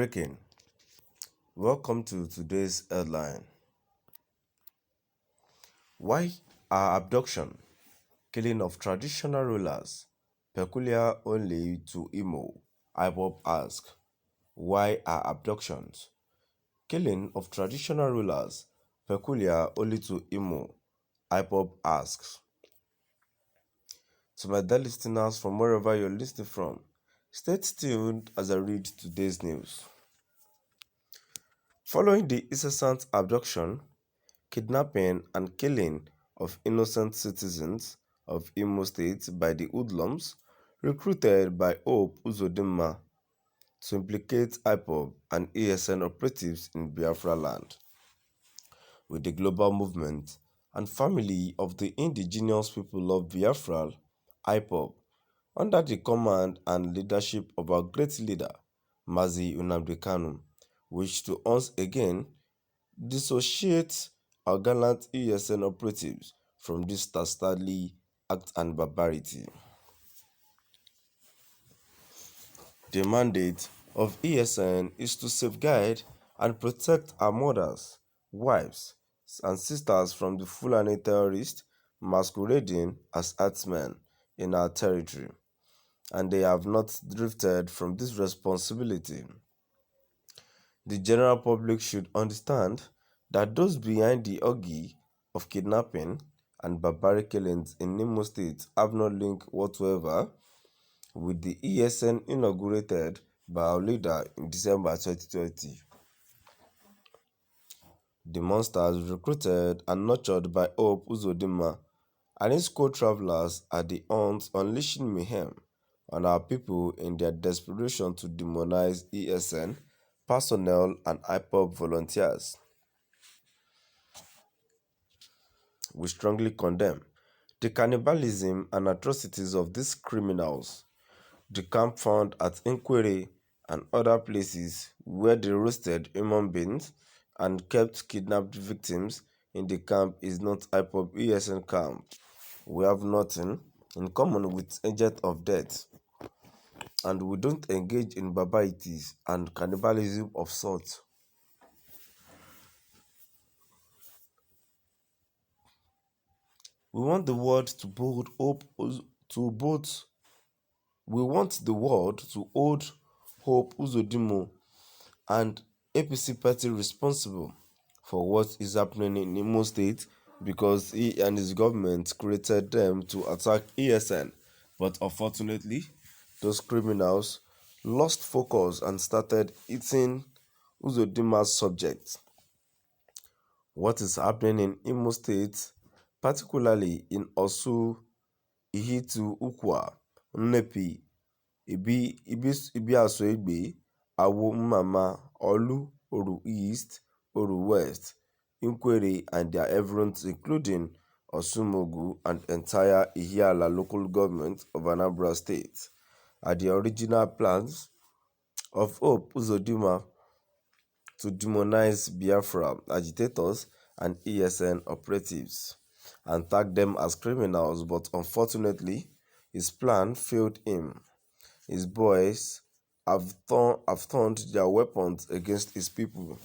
Breaking. Welcome to today's headline. Why are abduction, killing of traditional rulers peculiar only to Imo? Ipob asks. Why are abductions, killing of traditional rulers peculiar only to Imo? Ipob asks. To my dear listeners from wherever you're listening from, stay tuned as I read today's news. Following the incessant abduction, kidnapping and killing of innocent citizens of Imo State by the hoodlums recruited by Hope Uzodinma to implicate Ipob and ESN operatives in Biafra land, with the global movement and family of the indigenous people of Biafra, Ipob, under the command and leadership of our great leader, Mazi Nnamdi Kanu, wish to once again dissociate our gallant ESN operatives from this dastardly act and barbarity. The mandate of ESN is to safeguard and protect our mothers, wives, and sisters from the Fulani terrorists masquerading as herdsmen in our territory, and they have not drifted from this responsibility. The general public should understand that those behind the orgy of kidnapping and barbaric killings in Imo State have no link whatsoever with the ESN inaugurated by our leader in December 2020. The monsters recruited and nurtured by Hope Uzodinma and his co-travelers are the hunt unleashing mayhem on our people in their desperation to demonize ESN personnel and Ipob volunteers. We strongly condemn the cannibalism and atrocities of these criminals. The camp found at Nkwere and other places where they roasted human beings and kept kidnapped victims in the camp is not Ipob ESN camp. We have nothing in common with agents of death, and we don't engage in barbarities and cannibalism of sorts. We want the world to hold Hope Uzodinma and APC party responsible for what is happening in Imo State because he and his government created them to attack ESN. But unfortunately, those criminals lost focus and started eating Uzodinma's subjects. What is happening in Imo State, particularly in Osu, Ihitu, Ukwa, Nnepi, Ibiasoegbe, Awo Mmama, Olu, Oru East, Oru West, Nkwere and their everything including Osumogu and entire Ihiala local government of Anambra State are the original plans of Hope Uzodinma to demonize Biafra agitators and ESN operatives and tag them as criminals, but unfortunately, his plan failed him. His boys have turned their weapons against his people.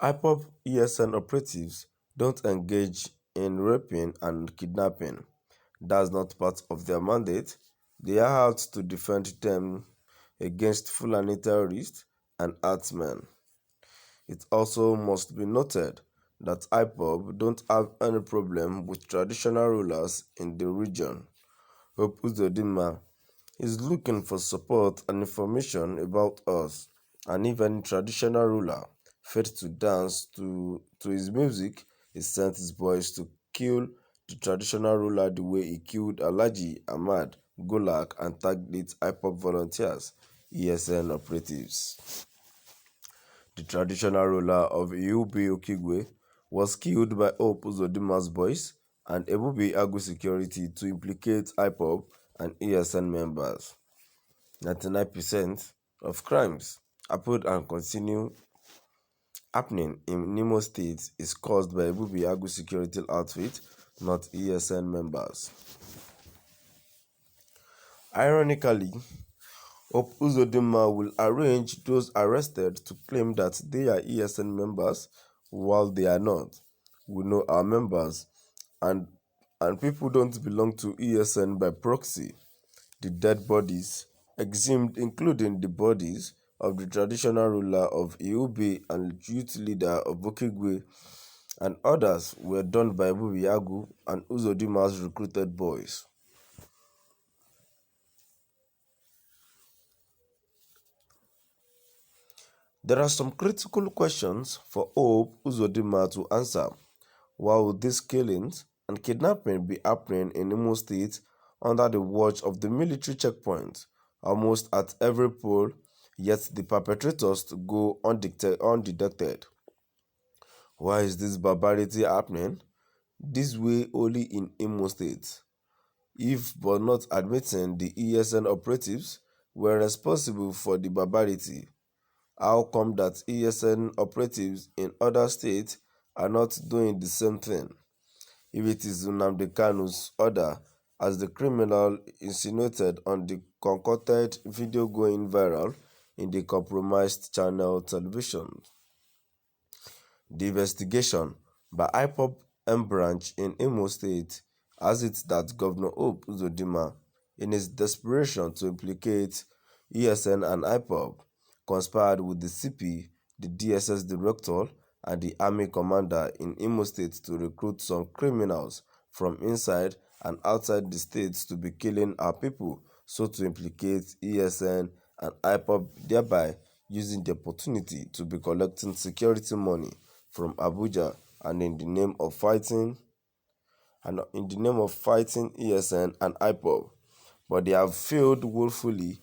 Ipob ESN operatives don't engage in raping and kidnapping. That's not part of their mandate. They are out to defend them against Fulani terrorists and herdsmen. It also must be noted that Ipob don't have any problem with traditional rulers in the region. Hope Uzodinma is looking for support and information about us, and if any traditional ruler failed to dance to his music, he sent his boys to kill the traditional ruler the way he killed Alhaji Ahmad Golak and targeted Ipob volunteers, ESN operatives. The traditional ruler of Iubi Okigwe was killed by Hope Uzodinma's boys and Ebube Agu security to implicate Ipob and ESN members. 99% of crimes happened and continue happening in Imo State is caused by Ebube Agu security outfit, not ESN members. Ironically, Hope Uzodinma will arrange those arrested to claim that they are ESN members while they are not. We know our members, and people don't belong to ESN by proxy. The dead bodies, exhumed including the bodies of the traditional ruler of Iubi and youth leader of Bukigwe and others, were done by Bubiyagu and Uzodima's recruited boys. There are some critical questions for Hope Uzodinma to answer. Why would these killings and kidnapping be happening in Imo State under the watch of the military checkpoint, almost at every poll, yet the perpetrators to go undetected? Why is this barbarity happening this way only in Imo State? If but not admitting the ESN operatives were responsible for the barbarity, how come that ESN operatives in other states are not doing the same thing? If it is Nnamdi Kanu's order, as the criminal insinuated on the concocted video going viral in the compromised channel television. The investigation by Ipob M branch in Imo State has it that Governor Hope Uzodinma, in his desperation to implicate ESN and Ipob, conspired with the CP, the DSS director, and the army commander in Imo State to recruit some criminals from inside and outside the state to be killing our people, so to implicate ESN and Ipob, thereby using the opportunity to be collecting security money from Abuja and in the name of fighting ESN and IPOB. But they have failed woefully